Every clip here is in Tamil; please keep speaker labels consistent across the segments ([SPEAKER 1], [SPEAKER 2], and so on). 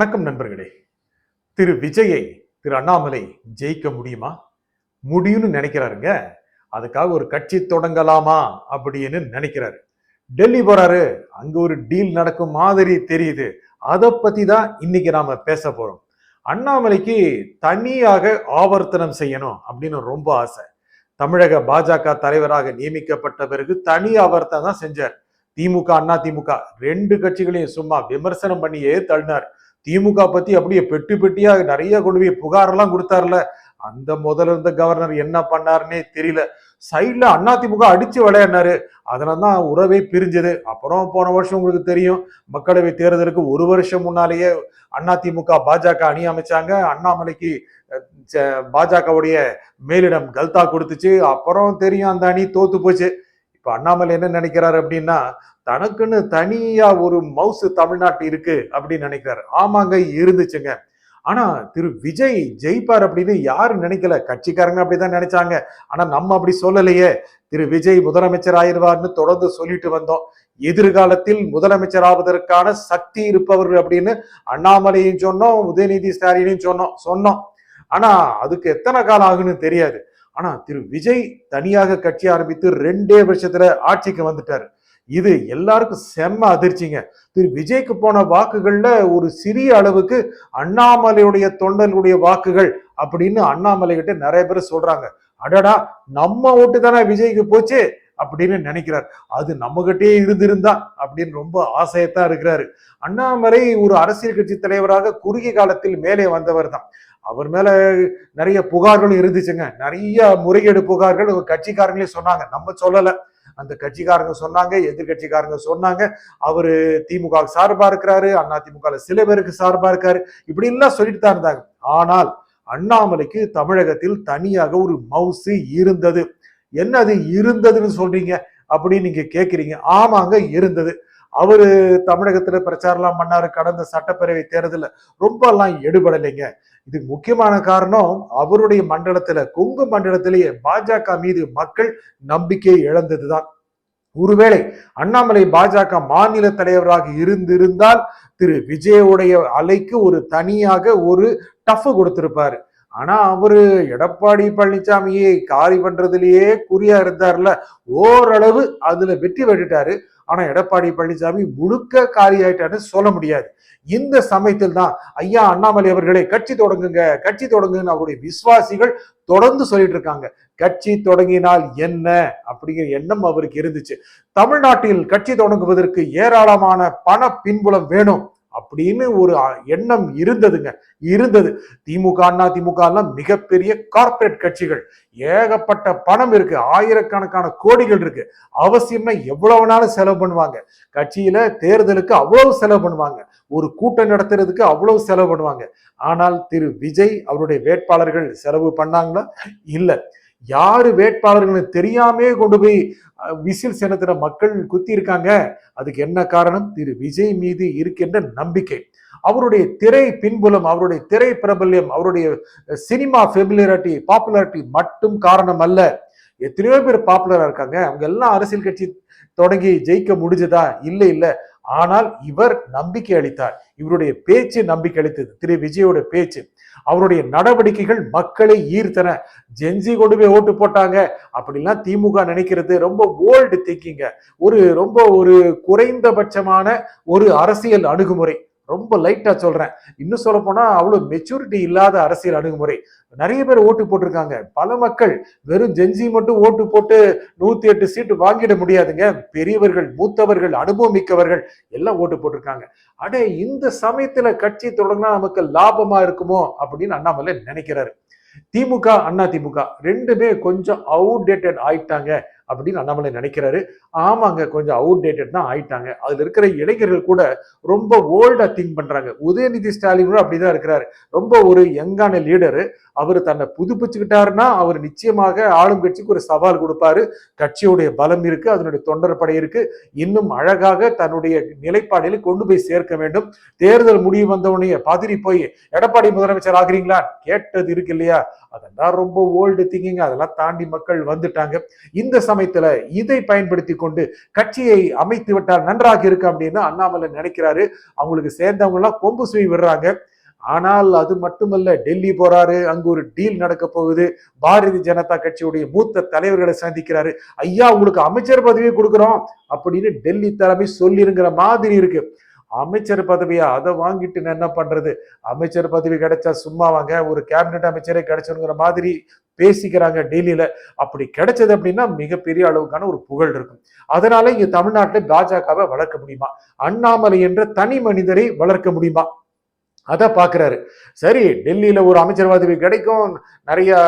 [SPEAKER 1] வணக்கம் நண்பர்களே. திரு விஜயை திரு அண்ணாமலை ஜெயிக்க முடியுமா? முடியும்னு நினைக்கிறாருங்க. அதுக்காக ஒரு கட்சி தொடங்கலாமா அப்படின்னு நினைக்கிறாரு. டெல்லி போறாரு, அங்க ஒரு டீல் நடக்கும் மாதிரி தெரியுது. அதை பத்தி தான் இன்னைக்கு நாம பேச போறோம். அண்ணாமலைக்கு தனியாக ஆவர்த்தனம் செய்யணும் அப்படின்னு ரொம்ப ஆசை. தமிழக பாஜக தலைவராக நியமிக்கப்பட்ட பிறகு தனி ஆவர்த்தனம் தான் செஞ்சார். திமுக அண்ணா திமுக ரெண்டு கட்சிகளையும் சும்மா விமர்சனம் பண்ணியே தள்ளினார். திமுக பத்தி அப்படியே பெட்டி பெட்டியா நிறைய கொண்டு போய் புகார் எல்லாம் கொடுத்தாருல. அந்த முதல்ல இருந்த கவர்னர் என்ன பண்ணாருன்னே தெரியல. சைட்ல அதிமுக அடிச்சு விளையாடினாரு. அதனாலதான் உறவே பிரிஞ்சது. அப்புறம் போன வருஷம் உங்களுக்கு தெரியும், மக்களவை தேர்தலுக்கு ஒரு வருஷம் முன்னாலேயே அதிமுக பாஜக அணி அமைச்சாங்க. அண்ணாமலைக்கு பாஜகவுடைய மேலிடம் கல்தா கொடுத்துச்சு. அப்புறம் தெரியும், அந்த அணி தோத்து போச்சு. இப்ப அண்ணாமலை என்ன நினைக்கிறாரு அப்படின்னா, தனக்குன்னு தனியா ஒரு மவுசு தமிழ்நாட்டு இருக்கு அப்படின்னு நினைக்கிறாரு. ஆமாங்க, இருந்துச்சுங்க. ஆனா திரு விஜய் ஜெயிப்பார் அப்படின்னு யாரும் நினைக்கல. கட்சிக்காரங்க அப்படிதான் நினைச்சாங்க. ஆனா நம்ம அப்படி சொல்லலையே. திரு விஜய் முதலமைச்சர் ஆயிடுவார்னு தொடர்ந்து சொல்லிட்டு வந்தோம். எதிர்காலத்தில் முதலமைச்சர் ஆவதற்கான சக்தி இருப்பவர்கள் அப்படின்னு அண்ணாமலையும் சொன்னோம், உதயநிதி ஸ்டாலினையும் சொன்னோம். ஆனா அதுக்கு எத்தனை காலம் ஆகுன்னு தெரியாது. ஆனா திரு விஜய் தனியாக கட்சி ஆரம்பித்து 2 வருஷத்துல ஆட்சிக்கு வந்துட்டாரு. இது எல்லாருக்கும் செம்ம அதிர்ச்சிங்க. திரு விஜய்க்கு போன வாக்குகள்ல ஒரு சிறிய அளவுக்கு அண்ணாமலையுடைய தொண்டர்களுடைய வாக்குகள் அப்படின்னு அண்ணாமலை கிட்ட நிறைய பேர் சொல்றாங்க. அடடா, நம்ம ஓட்டு தானே விஜய்க்கு போச்சு அப்படின்னு நினைக்கிறார். அது நம்ம கிட்டே இருந்திருந்தா அப்படின்னு ரொம்ப ஆசையத்தான் இருக்கிறாரு. அண்ணாமலை ஒரு அரசியல் கட்சி தலைவராக குறுகிய காலத்தில் மேலே வந்தவர் தான். அவர் மேல நிறைய புகார்களும் இருந்துச்சுங்க. நிறைய முறைகேடு புகார்கள் கட்சிக்காரங்களே சொன்னாங்க, நம்ம சொல்லல. அந்த கட்சிக்காரங்க சொன்னாங்க, எதிர்கட்சிக்காரங்க சொன்னாங்க. அவரு திமுக சார்பா இருக்கிறாரு, அதிமுக சில பேருக்கு சார்பா இருக்காரு, இப்படி எல்லாம் சொல்லிட்டு தான் இருந்தாங்க. ஆனால் அண்ணாமலைக்கு தமிழகத்தில் தனியாக ஒரு மவுசு இருந்தது. என்ன அது இருந்ததுன்னு சொல்றீங்க அப்படின்னு நீங்க கேக்குறீங்க. ஆமாங்க, இருந்தது. அவரு தமிழகத்துல பிரச்சாரம் பண்ணாரு. கடந்த சட்டப்பேரவை தேர்தல ரொம்ப எல்லாம் எடுபடலைங்க. இதுக்கு முக்கியமான காரணம், அவருடைய மண்டலத்துல, கொங்கு மண்டலத்திலேயே பாஜக மீது மக்கள் நம்பிக்கை இழந்ததுதான். ஒருவேளை அண்ணாமலை பாஜக மாநில தலைவராக இருந்திருந்தால் திரு விஜயுடைய அலைக்கு ஒரு தனியாக ஒரு டஃப் கொடுத்திருப்பாரு. ஆனா அவரு எடப்பாடி பழனிசாமியை காலி பண்றதுலயே குறியா இருந்தார்ல, ஓரளவு அதுல வெற்றி பெற்றுட்டாரு. ஆனா எடப்பாடி பழனிசாமி முழுக்க காலி ஆயிட்டாருன்னு சொல்ல முடியாது. இந்த சமயத்தில் தான் ஐயா அண்ணாமலை அவர்களே கட்சி தொடங்குங்க, கட்சி தொடங்குன்னு அவருடைய விசுவாசிகள் தொடர்ந்து சொல்லிட்டு இருக்காங்க. கட்சி தொடங்கினால் என்ன அப்படிங்கிற எண்ணம் அவருக்கு இருந்துச்சு. தமிழ்நாட்டில் கட்சி தொடங்குவதற்கு ஏராளமான பண பின்புலம் வேணும் அப்படின்னு ஒரு எண்ணம் இருந்தது. திமுக அண்ணா திமுக எல்லாம் மிகப்பெரிய கார்பரேட் கட்சிகள், ஏகப்பட்ட பணம் இருக்கு, ஆயிரக்கணக்கான கோடிகள் இருக்கு. அவசியம்னா எவ்வளவு நாளும் செலவு பண்ணுவாங்க. கட்சியில தேர்தலுக்கு அவ்வளவு செலவு பண்ணுவாங்க, ஒரு கூட்டம் நடத்துறதுக்கு அவ்வளவு செலவு பண்ணுவாங்க. ஆனால் திரு விஜய் அவருடைய வேட்பாளர்கள் செலவு பண்ணாங்களா? இல்ல. யாரு வேட்பாளர்கள் தெரியாமே கொண்டு போய் விசில் செலுத்தின மக்கள் குத்தி இருக்காங்க. அதுக்கு என்ன காரணம்? திரு விஜய் மீது இருக்கின்ற நம்பிக்கை, அவருடைய திரை பின்புலம், அவருடைய திரை பிரபல்யம், அவருடைய சினிமா பாப்புலாரிட்டி மட்டும் காரணம் அல்ல. எத்தனையோ பேர் பாப்புலரா இருக்காங்க. அவங்க எல்லாம் அரசியல் கட்சி தொடங்கி ஜெயிக்க முடிஞ்சதா? இல்ல. ஆனால் இவர் நம்பிக்கை அளித்தார். இவருடைய பேச்சு நம்பிக்கை அளித்தது. திரு விஜயோட பேச்சு, அவருடைய நடவடிக்கைகள் மக்களை ஈர்த்தன. ஜென்சி கொண்டு போய் ஓட்டு போட்டாங்க அப்படிலாம் திமுக நினைக்கிறது ரொம்ப ஓல்டு திங்கிங்க. ரொம்ப ஒரு குறைந்தபட்சமான ஒரு அரசியல் அணுகுமுறை. ரொம்ப லைட்டா சொல்றேன். இன்னும் சொல்ல போனா அவ்வளவு மெச்சூரிட்டி இல்லாத அரசியல் அணுகுமுறை. நிறைய பேர் ஓட்டு போட்டிருக்காங்க. பல மக்கள் வெறும் ஜென்சி மட்டும் ஓட்டு போட்டு 108 சீட்டு வாங்கிட முடியாதுங்க. பெரியவர்கள், மூத்தவர்கள், அனுபவம் மிக்கவர்கள் எல்லாம் ஓட்டு போட்டிருக்காங்க. அடே, இந்த சமயத்துல கட்சி தொடங்கினா நமக்கு லாபமா இருக்குமோ அப்படின்னு அண்ணாமலை நினைக்கிறாரு. திமுக அண்ணா திமுக ரெண்டுமே கொஞ்சம் அவுடேட்டட் ஆயிட்டாங்க அப்படின்னு அண்ணாமலை நினைக்கிறாரு. ஆமாங்க, கொஞ்சம் அவுடேட்டட் தான் ஆயிட்டாங்க. அதுல இருக்கிற இளைஞர்கள் கூட ரொம்ப ஓல்டா திங்க் பண்றாங்க. உதயநிதி ஸ்டாலின் கூட அப்படிதான் இருக்கிறாரு. ரொம்ப ஒரு யங்கான லீடரு. அவர் தன்னை புதுப்பிச்சுக்கிட்டாருன்னா அவர் நிச்சயமாக ஆளும் கட்சிக்கு ஒரு சவால் கொடுப்பாரு. கட்சியுடைய பலம் இருக்கு, அதனுடைய தொண்டர் படை இருக்கு, இன்னும் அழகாக தன்னுடைய நிலைப்பாடில கொண்டு போய் சேர்க்க வேண்டும். தேர்தல் முடிவு வந்தவனையே பதறி போய் எடப்பாடி முதலமைச்சர் ஆகிறீங்களா கேட்டது இருக்கு இல்லையா, அதெல்லாம் ரொம்ப ஓல்டு திங்கிங். அதெல்லாம் தாண்டி மக்கள் வந்துட்டாங்க. இந்த சமயத்துல இதை பயன்படுத்தி கொண்டு கட்சியை அமைத்து விட்டால் நன்றாக இருக்கு அப்படின்னு அண்ணாமலை நினைக்கிறாரு. அவங்களுக்கு சேர்ந்தவங்க எல்லாம் கொம்பு சுவி விடுறாங்க. ஆனால் அது மட்டுமல்ல, டெல்லி போறாரு, அங்கு ஒரு டீல் நடக்க போகுது. பாரதிய ஜனதா கட்சியுடைய மூத்த தலைவர்களை சந்திக்கிறாரு. ஐயா உங்களுக்கு அமைச்சர் பதவியை கொடுக்குறோம் அப்படின்னு டெல்லி தலைமை சொல்லிருங்கிற மாதிரி இருக்கு. அமைச்சர் பதவியா, அதை வாங்கிட்டு என்ன பண்றது, அமைச்சர் பதவி கிடைச்சா சும்மா வாங்க, ஒரு கேபினெட் அமைச்சரே கிடைச்சணுங்கிற மாதிரி பேசிக்கிறாங்க டெல்லியில. அப்படி கிடைச்சது அப்படின்னா மிகப்பெரிய அளவுக்கான ஒரு புகழ் இருக்கும். அதனால இங்க தமிழ்நாட்டில் பாஜகவை வளர்க்க முடியுமா, அண்ணாமலை என்ற தனி மனிதரை வளர்க்க முடியுமா, அத பாக்குறாரு. சரி, டெல்லியில ஒரு அமைச்சர் பதவி கிடைக்கும், நிறைய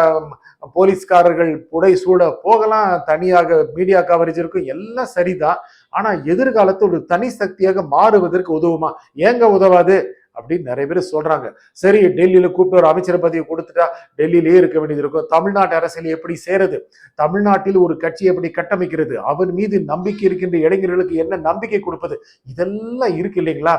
[SPEAKER 1] போலீஸ்காரர்கள் புடை சூட போகலாம், தனியாக மீடியா கவரேஜ் இருக்கும், எல்லாம் சரிதான். ஆனா எதிர்காலத்தில் ஒரு தனி சக்தியாக மாறுவதற்கு உதவுமா, ஏங்க உதவாது அப்படின்னு நிறைய பேர் சொல்றாங்க. சரி, டெல்லியில கூப்பிட்டு ஒரு அமைச்சர் பதவியை கொடுத்துட்டா டெல்லியிலேயே இருக்க வேண்டியது இருக்கும். தமிழ்நாட்டு அரசியல் எப்படி சேருது, தமிழ்நாட்டில் ஒரு கட்சி எப்படி கட்டமைக்கிறது, அவன் மீது நம்பிக்கை இருக்கின்ற இளைஞர்களுக்கு என்ன நம்பிக்கை கொடுப்பது, இதெல்லாம் இருக்கு இல்லைங்களா.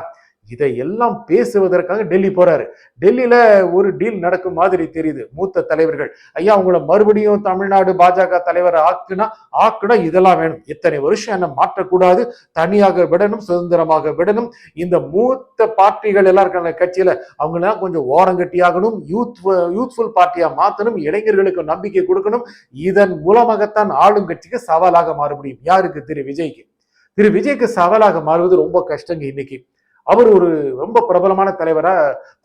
[SPEAKER 1] இதையெல்லாம் பேசுவதற்காக டெல்லி போறாரு. டெல்லியில ஒரு டீல் நடக்கும் மாதிரி தெரியுது. மூத்த தலைவர்கள் ஐயா உங்களை மறுபடியும் தமிழ்நாடு பாஜக தலைவர் ஆக்குனா இதெல்லாம் வேணும், இத்தனை வருஷம் என்ன மாற்றக்கூடாது, தனியாக விடணும், சுதந்திரமாக விடணும், இந்த மூத்த பார்ட்டிகள் எல்லாம் இருக்காங்க கட்சியில அவங்க எல்லாம் கொஞ்சம் ஓரங்கட்டியாகணும், யூத்ஃபுல் பார்ட்டியா மாத்தணும், இளைஞர்களுக்கு நம்பிக்கை கொடுக்கணும். இதன் மூலமாகத்தான் ஆளும் கட்சிக்கு சவாலாக மாற முடியும். யாருக்கு, திரு விஜய்க்கு சவாலாக மாறுவது ரொம்ப கஷ்டங்க. இன்னைக்கு அவர் ஒரு ரொம்ப பிரபலமான தலைவரா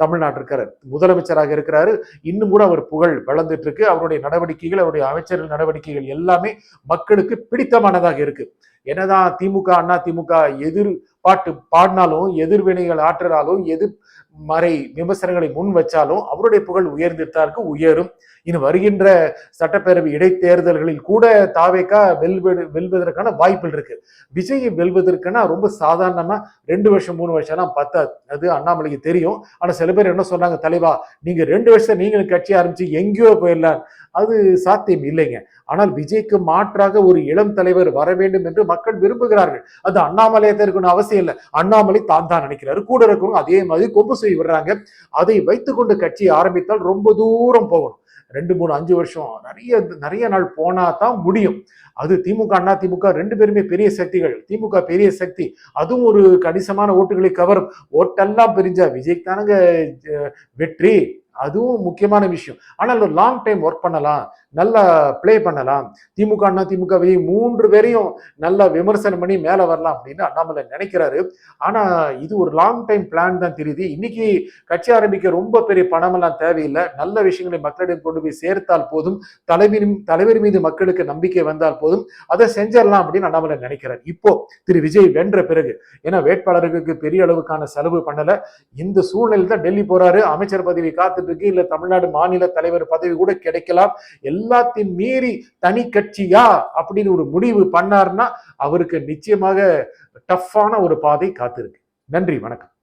[SPEAKER 1] தமிழ்நாட்டு இருக்காரு, முதலமைச்சராக இருக்கிறாரு. இன்னும் கூட அவர் புகழ் வளர்ந்துட்டு இருக்கு. அவருடைய நடவடிக்கைகள், அவருடைய அமைச்சர்கள் நடவடிக்கைகள் எல்லாமே மக்களுக்கு பிடித்தமானதாக இருக்கு. என்னதான் திமுக அண்ணா திமுக எதிர்பாட்டு பாடினாலும், எதிர்வினைகள் ஆற்றினாலும், எதிர்மறை விமர்சனங்களை முன் வச்சாலும் அவருடைய புகழ் உயர்ந்துட்டு இருக்கு, உயரும். இனி வருகின்ற சட்டப்பேரவை இடைத்தேர்தல்களில் கூட தாவேகா வெல்வதற்கான வாய்ப்புகள் இருக்கு. விஜயை வெல்வதற்குன்னா ரொம்ப சாதாரணமா 2 வருஷம் 3 வருஷம்லாம் பத்தாது, அது அண்ணாமலைக்கு தெரியும். ஆனா சில பேர் என்ன சொன்னாங்க, தலைவா நீங்க 2 வருஷம் நீங்களும் கட்சி ஆரம்பிச்சு எங்கேயோ போயிடலாம், அது சாத்தியம் இல்லைங்க. ஆனால் விஜய்க்கு மாற்றாக ஒரு இளம் தலைவர் வர வேண்டும் என்று மக்கள் விரும்புகிறார்கள். அது அண்ணாமலையை இருக்கணும் அவசியம் இல்லை, அண்ணாமலை தான் நினைக்கிறாரு, கூட இருக்கணும் அதே மாதிரி கொம்பு செய்ய விடுறாங்க. அதை வைத்துக்கொண்டு கட்சியை ஆரம்பித்தால் ரொம்ப தூரம் போகணும். 2 3 5 வருஷம் நிறைய நாள் போனா தான் முடியும். அது திமுக அண்ணா திமுக 2 பேருமே பெரிய சக்திகள். திமுக பெரிய சக்தி, அதுவும் ஒரு கணிசமான ஓட்டுகளை கவரும். ஓட்டெல்லாம் பிரிஞ்சா விஜய் தானுங்க வெற்றி, அதுவும் முக்கியமான விஷயம். ஆனால் ஒரு லாங் டைம் ஒர்க் பண்ணலாம், நல்லா பிளே பண்ணலாம், திமுக அண்ணா திமுக 3 பேரையும் நல்லா விமர்சனம் பண்ணி மேல வரலாம் அப்படின்னு அண்ணாமலை நினைக்கிறாரு. ஆனா இது ஒரு லாங் டைம் பிளான் தான் தெரியுது. இன்னைக்கு கட்சி ஆரம்பிக்க ரொம்ப பெரிய பணமெல்லாம் தேவையில்லை, நல்ல விஷயங்களை மக்களிடம் கொண்டு போய் சேர்த்தால் போதும், தலைவர் மீது மக்களுக்கு நம்பிக்கை வந்தால் போதும், அதை செஞ்சிடலாம் அப்படின்னு அண்ணாமலை நினைக்கிறார். இப்போ திரு விஜய் வென்ற பிறகு, ஏன்னா வேட்பாளர்களுக்கு பெரிய அளவுக்கான செலவு பண்ணல, இந்த சூழ்நிலையில் தான் டெல்லி போறாரு. அமைச்சர் பதவி காத்துட்டு இருக்கு, இல்ல தமிழ்நாடு மாநில தலைவர் பதவி கூட கிடைக்கலாம். எல்லாத்தையும் மீறி தனி கட்சியா அப்படின்னு ஒரு முடிவு பண்ணாருன்னா அவருக்கு நிச்சயமாக டஃப்பான ஒரு பாதை காத்திருக்கு. நன்றி, வணக்கம்.